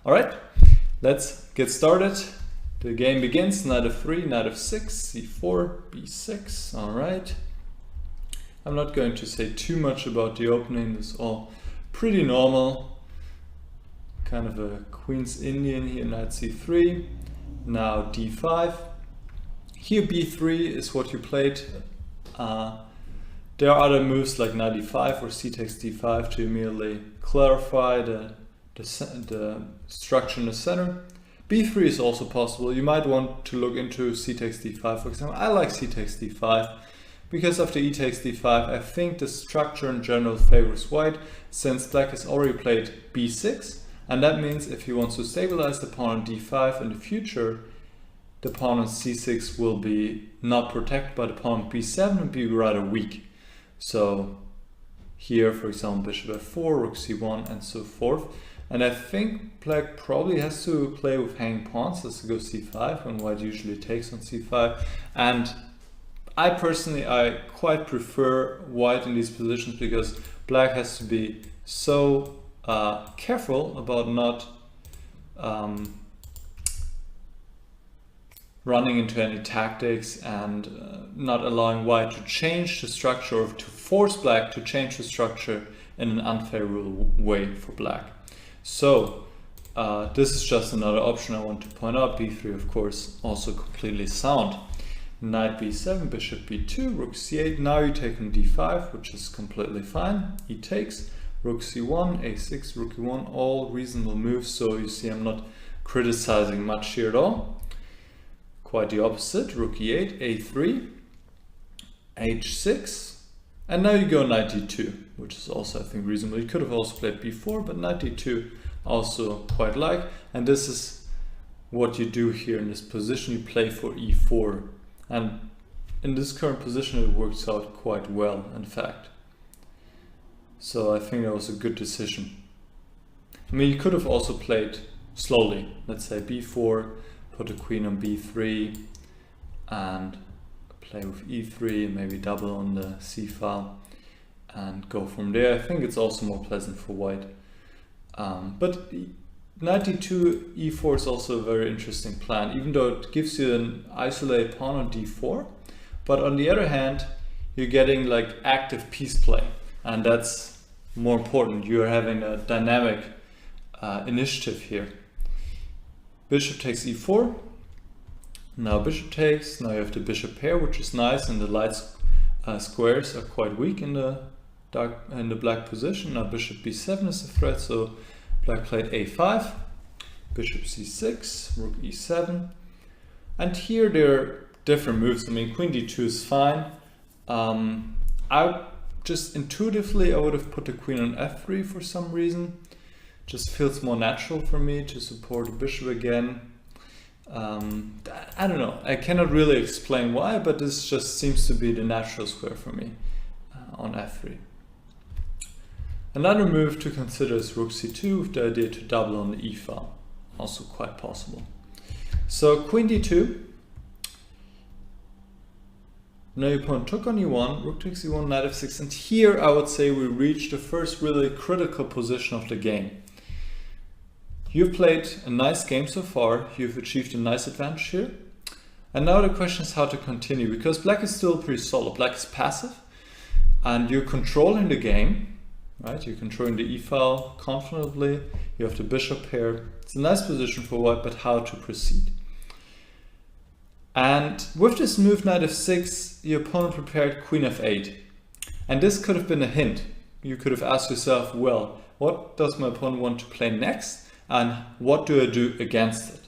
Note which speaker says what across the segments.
Speaker 1: Alright, let's get started. The game begins. Knight f3, knight f6, c4, b6. Alright. I'm not going to say too much about the opening. This is all pretty normal. Kind of a Queen's Indian here, knight c3. Now d5. Here b3 is what you played. There are other moves like knight e5 or c takes d5 to immediately clarify the structure in the center. b3 is also possible. You might want to look into c takes d5, for example. I like c takes d5 because after e takes d5 I think the structure in general favors white, since black has already played b6, and that means if he wants to stabilize the pawn on d5 in the future, the pawn on c6 will be not protected by the pawn on b7 and be rather weak. So here, for example, bishop f4, rook c1 and so forth. And I think black probably has to play with hanging pawns. Let's go c5 when white usually takes on c5. And I personally, I quite prefer white in these positions because black has to be so careful about not running into any tactics and not allowing white to change the structure or to force black to change the structure in an unfavorable way for black. So this is just another option I want to point out. b3 of course also completely sound. Knight b7, bishop b2, rook c8. Now you take on d5, which is completely fine. E takes, rook c1, a6, rook e1, all reasonable moves. So you see I'm not criticizing much here at all. Quite the opposite. Rook e8, a3, h6, and now you go knight d2, which is also I think reasonable. You could have also played b4, but knight d2 also quite like. And this is what you do here in this position. You play for e4, and in this current position it works out quite well, in fact. So I think that was a good decision. I mean, you could have also played slowly. Let's say b4, put the queen on b3 and play with e3 and maybe double on the c file and go from there. I think it's also more pleasant for white. But knight d2, e4 is also a very interesting plan, even though it gives you an isolated pawn on d4. But on the other hand, you're getting like active piece play, and that's more important. You're having a dynamic initiative here. Bishop takes e4. Now bishop takes. Now you have the bishop pair, which is nice, and the light squares are quite weak in the black position. Now bishop b7 is a threat, so black played a5, bishop c6, rook e7, and here there are different moves. I mean, queen d2 is fine. I just intuitively I would have put the queen on f3 for some reason. Just feels more natural for me to support the bishop again. I don't know, I cannot really explain why, but this just seems to be the natural square for me on f3. Another move to consider is rook c2 with the idea to double on the e file, also quite possible. So queen d2. Now your pawn took on e1, rook takes e1, knight f6, and here I would say we reach the first really critical position of the game. You've played a nice game so far, you've achieved a nice advantage here, and now the question is how to continue, because black is still pretty solid. Black is passive and you're controlling the game, right? You're controlling the e-file confidently, you have the bishop pair. It's a nice position for white, but how to proceed? And with this move knight f6, your opponent prepared queen f8, and this could have been a hint. You could have asked yourself, well, what does my opponent want to play next? And what do I do against it?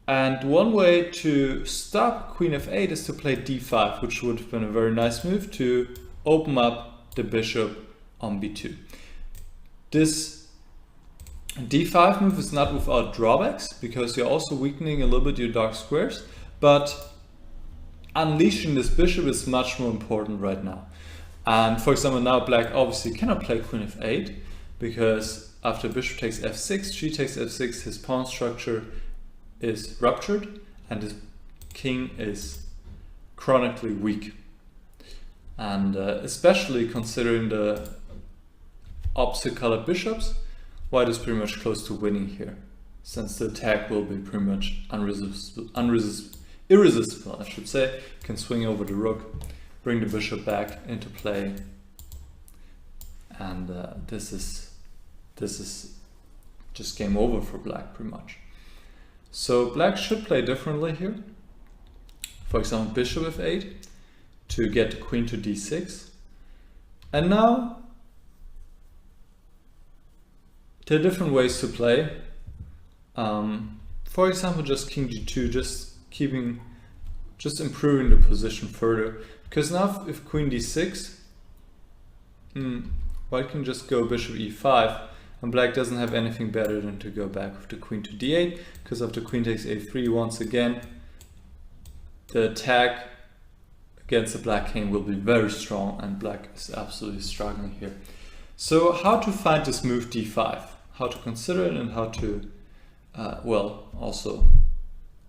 Speaker 1: And one way to stop queen f8 is to play d5, which would have been a very nice move to open up the bishop on b2. This d5 move is not without drawbacks, because you're also weakening a little bit your dark squares, but unleashing this bishop is much more important right now. And for example, now black obviously cannot play queen f8, because after bishop takes f6, she takes f6, his pawn structure is ruptured and his king is chronically weak. And especially considering the opposite colored bishops, white is pretty much close to winning here, since the attack will be pretty much irresistible, I should say. You can swing over the rook, bring the bishop back into play, and this is just game over for black pretty much. So black should play differently here. For example, bishop f8 to get the queen to d6. And now there are different ways to play. For example, just king g2, just improving the position further. Because now if queen d6, white can just go bishop e5, and black doesn't have anything better than to go back with the queen to d8, because after queen takes a3, once again, the attack against the black king will be very strong, and black is absolutely struggling here. So how to find this move d5, how to consider it, and how to, well, also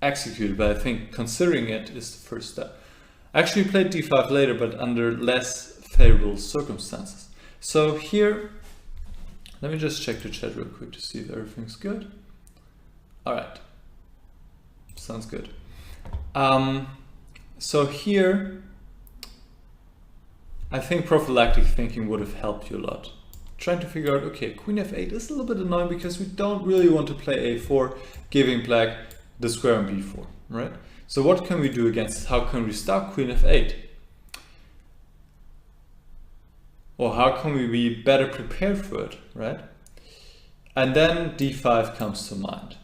Speaker 1: execute it, but I think considering it is the first step. I actually played d5 later, but under less favorable circumstances. So here, let me just check the chat real quick to see if everything's good. All right, sounds good. So here, I think prophylactic thinking would have helped you a lot. Trying to figure out, okay, queen f8 is a little bit annoying because we don't really want to play a4, giving black the square on b4, right? So what can we do against it? How can we stop queen f8? Or how can we be better prepared for it, right? And then d5 comes to mind.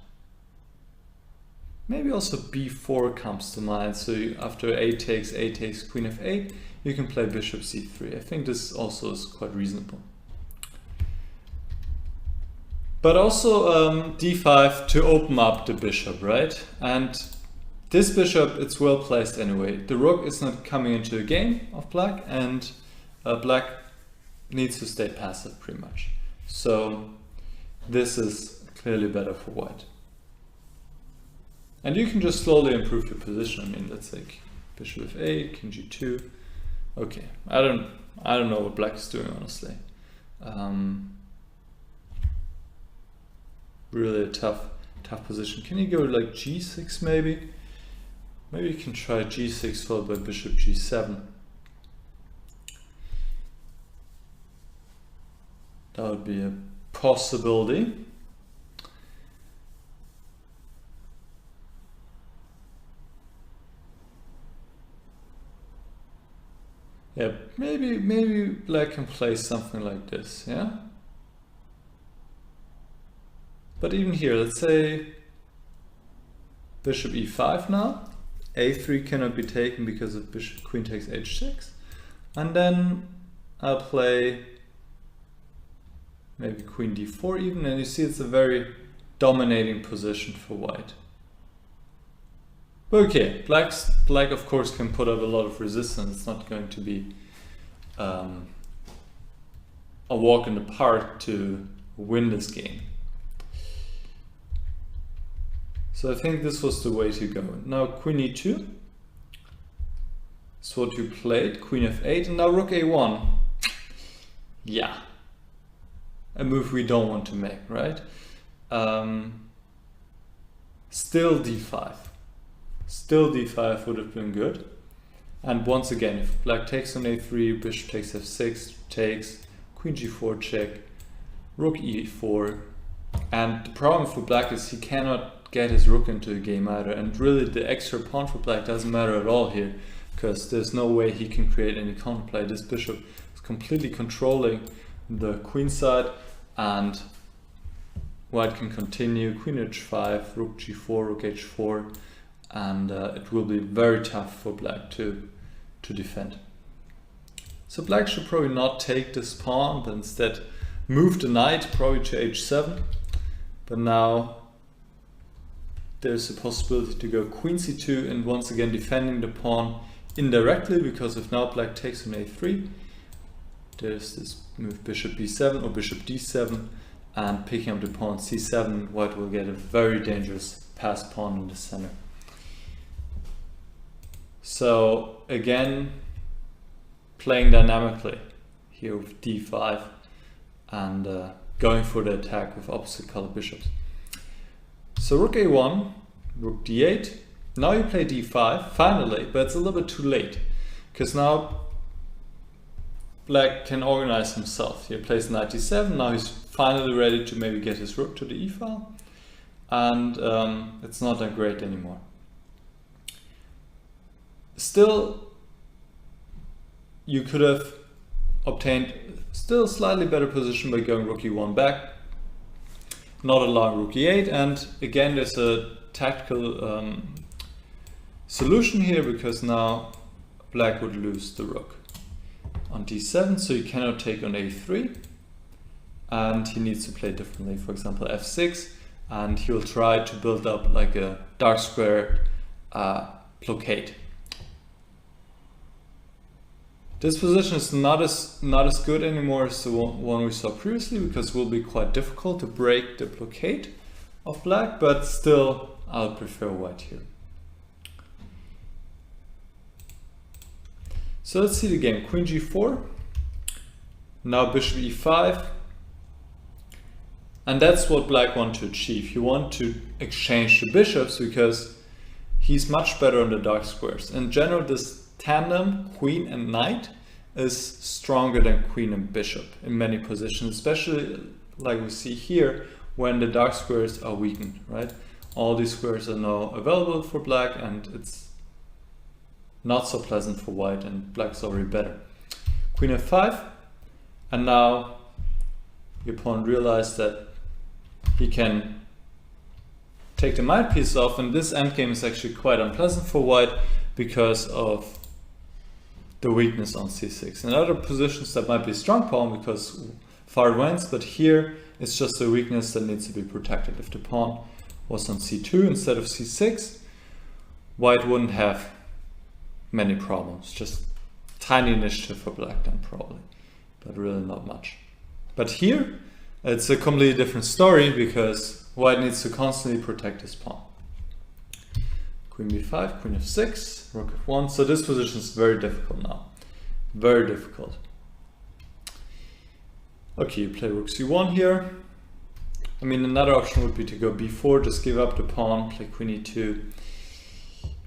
Speaker 1: Maybe also b4 comes to mind. So after a takes queen f8, you can play bishop c3. I think this also is quite reasonable. But also d5 to open up the bishop, right? And this bishop, it's well placed anyway. The rook is not coming into the game of black, and black needs to stay passive pretty much. So this is clearly better for white. And you can just slowly improve your position. I mean, let's say bishop f8, king g2. Okay, I don't know what black is doing, honestly. Really a tough position. Can you go like g6 maybe? Maybe you can try g6 followed by bishop g7. That would be a possibility. Yeah, maybe black can play something like this, yeah? But even here, let's say bishop e5 now. a3 cannot be taken because of bishop queen takes h6. And then I'll play maybe queen d4 even, and you see it's a very dominating position for white. But okay, black of course can put up a lot of resistance. It's not going to be a walk in the park to win this game. So I think this was the way to go. Now queen e2 is what you played, queen f8, and now rook a1. Yeah, a move we don't want to make, right? Still d5. Still d5 would have been good. And once again, if black takes on a3, bishop takes f6, takes, queen g4 check, rook e4. And the problem for black is he cannot get his rook into the game either, and really the extra pawn for black doesn't matter at all here, because there's no way he can create any counterplay. This bishop is completely controlling the queen side, and white can continue queen h5, rook g4, rook h4, and it will be very tough for black to defend. So black should probably not take this pawn, but instead move the knight probably to h7. But now there's a possibility to go queen c2 and once again defending the pawn indirectly, because if now black takes on a3, there's this move bishop b7 or bishop d7, and picking up the pawn c7, white will get a very dangerous passed pawn in the center. So again, playing dynamically here with d5, and going for the attack with opposite color bishops. So rook a1, rook d8. Now you play d5, finally, but it's a little bit too late, because now black can organize himself. He plays knight d7, now he's finally ready to maybe get his rook to the e-file, and it's not that great anymore. Still, you could have obtained still slightly better position by going rook e1 back, not allowing rook e8, and again there's a tactical solution here, because now black would lose the rook on d7, so he cannot take on a3, and he needs to play differently, for example f6, and he will try to build up like a dark square blockade. This position is not as good anymore as the one we saw previously, because it will be quite difficult to break the blockade of black, but still I'll prefer white here. So let's see the game. Queen g4, now bishop e5, and that's what black want to achieve. You want to exchange the bishops because he's much better on the dark squares. In general, this tandem queen and knight is stronger than queen and bishop in many positions, especially like we see here when the dark squares are weakened, right? All these squares are now available for black, and it's not so pleasant for white, and black's already better. Queen f5, and now your opponent realized that he can take the knight piece off, and this endgame is actually quite unpleasant for white because of the weakness on c6. In other positions that might be a strong pawn because far advanced, but here it's just a weakness that needs to be protected. If the pawn was on c2 instead of c6, white wouldn't have many problems. Just tiny initiative for black then probably, but really not much. But here it's a completely different story because white needs to constantly protect his pawn. Queen b5, queen f6, rook f1. So this position is very difficult now. Very difficult. Okay, you play rook c1 here. I mean, another option would be to go b4, just give up the pawn, play queen e2.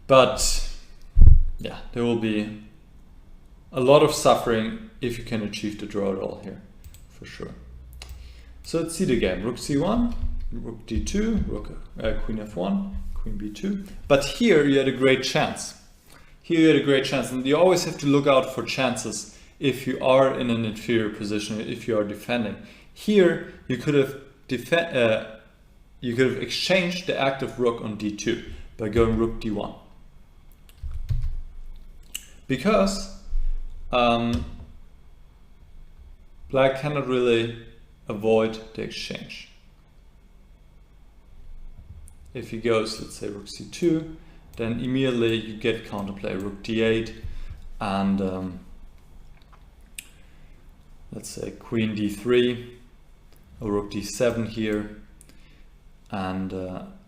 Speaker 1: But yeah, there will be a lot of suffering if you can achieve the draw at all here, for sure. So let's see the game. Rook c1, rook d2, queen f1, queen b2. But here you had a great chance. Here you had a great chance, and you always have to look out for chances if you are in an inferior position, if you are defending. Here you could have exchanged the active rook on d2 by going rook d1. Because black cannot really avoid the exchange. If he goes, let's say rook c2, then immediately you get counterplay rook d8 and let's say queen d3 or rook d7 here, and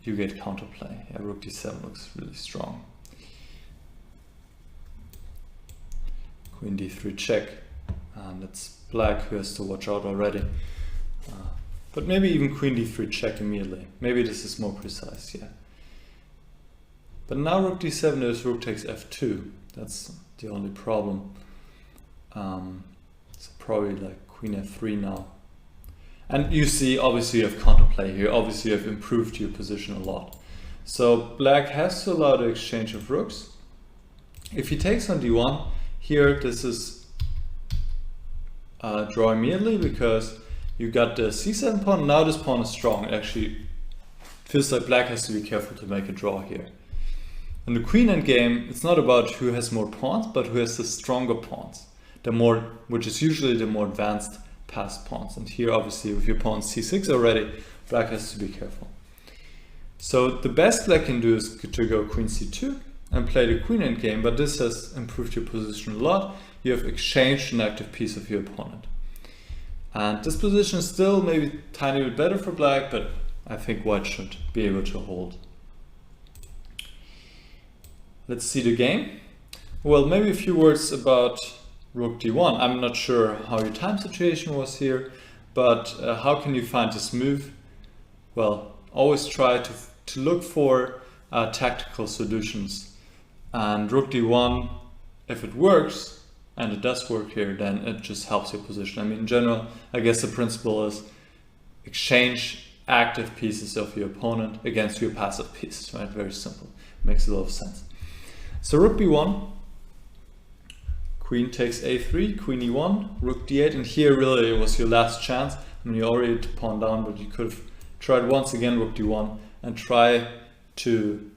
Speaker 1: you get counterplay. Yeah, rook d7 looks really strong. Queen d3 check, and it's black who has to watch out already. But maybe even queen d3 check immediately. Maybe this is more precise, yeah. But now rook d7 is rook takes f2. That's the only problem. So probably like queen f3 now. And you see, obviously you have counterplay here. Obviously you have improved your position a lot. So black has to allow the exchange of rooks. If he takes on d1, here this is draw immediately because you got the c7 pawn. Now this pawn is strong. It actually feels like black has to be careful to make a draw here. In the queen endgame, it's not about who has more pawns, but who has the stronger pawns. Which is usually the more advanced passed pawns. And here, obviously, with your pawn c6 already, black has to be careful. So the best black can do is to go queen c2 and play the queen endgame, but this has improved your position a lot. You have exchanged an active piece of your opponent. And this position is still maybe a tiny bit better for black, but I think white should be able to hold. Let's see the game. Well, maybe a few words about rook d1. I'm not sure how your time situation was here, but how can you find this move? Well, always try to look for tactical solutions. And rook d1, if it works, and it does work here, then it just helps your position. I mean, in general, I guess the principle is exchange active pieces of your opponent against your passive pieces, right? Very simple. Makes a lot of sense. So rook b1, queen takes a3, queen e1, rook d8, and here really it was your last chance. I mean, you already had to pawn down, but you could have tried once again rook d1 and try to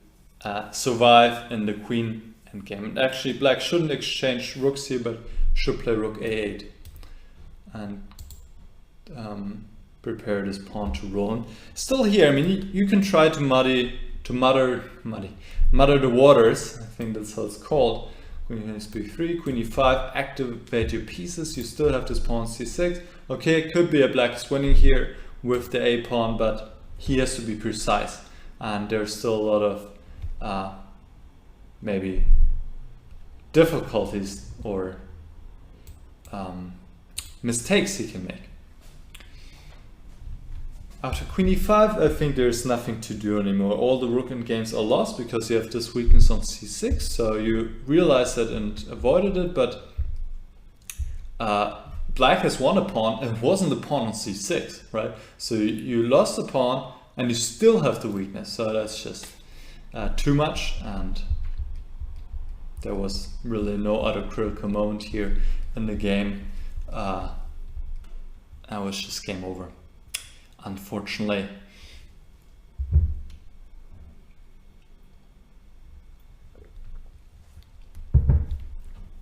Speaker 1: survive in the queen endgame. And actually, black shouldn't exchange rooks here, but should play rook a8 and prepare this pawn to roll. And still here, I mean, you can try to muddy the waters. I think that's how it's called. Queen takes b3, queen e5, activate your pieces. You still have this pawn c6. Okay, it could be a black is winning here with the a pawn, but he has to be precise, and there's still a lot of maybe difficulties or mistakes he can make. After queen e5, I think there's nothing to do anymore. All the rook games are lost because you have this weakness on c6. So you realize that and avoided it, but black has won a pawn and wasn't the pawn on c6, right? So you lost the pawn and you still have the weakness. So that's just too much, and there was really no other critical moment here in the game. That was just game over, unfortunately.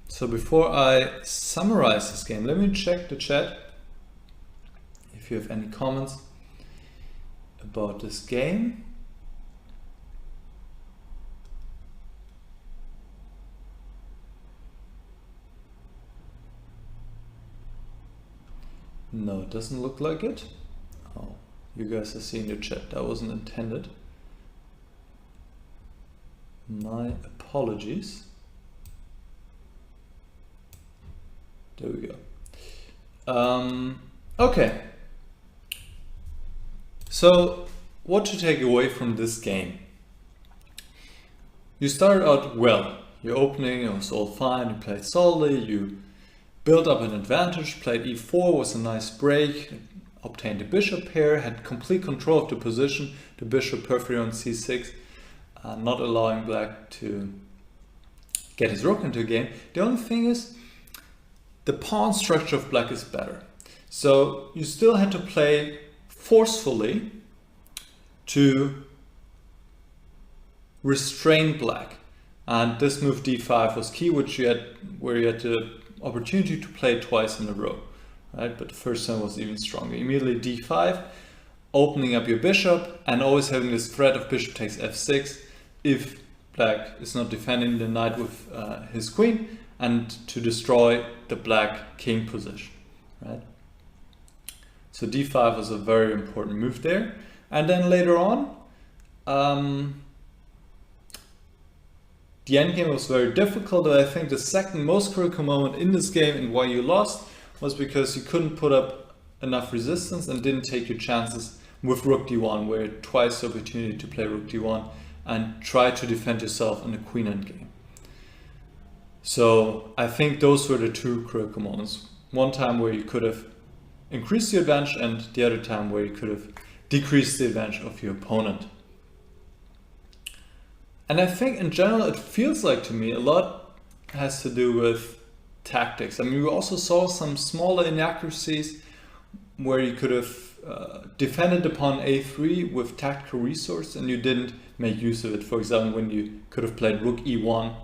Speaker 1: So before I summarize this game, let me check the chat if you have any comments about this game. No, it doesn't look like it. Oh, you guys are seeing your chat. That wasn't intended. My apologies. There we go. Okay. So, what to take away from this game? You started out well. Your opening, it was all fine. You played solidly. You built up an advantage. Played e4 was a nice break. Obtained the bishop pair. Had complete control of the position. The bishop perfectly on c6, not allowing black to get his rook into the game. The only thing is, the pawn structure of black is better. So you still had to play forcefully to restrain black. And this move d5 was key, which where you had the opportunity to play twice in a row. Right? But the first time was even stronger. Immediately d5, opening up your bishop, and always having this threat of bishop takes f6 if black is not defending the knight with his queen, and to destroy the black king position, right? So d5 was a very important move there. And then later on, the endgame was very difficult, but I think the second most critical moment in this game and why you lost was because you couldn't put up enough resistance and didn't take your chances with rook d1, where you had twice the opportunity to play rook d1 and try to defend yourself in the queen endgame. So I think those were the two critical moments. One time where you could have increased the advantage, and the other time where you could have decreased the advantage of your opponent. And I think in general it feels like to me a lot has to do with tactics. I mean, we also saw some smaller inaccuracies where you could have defended the pawn a3 with tactical resource and you didn't make use of it. For example, when you could have played rook e1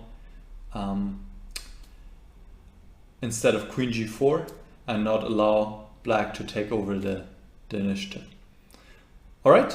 Speaker 1: instead of queen g4 and not allow black to take over the initiative. All right.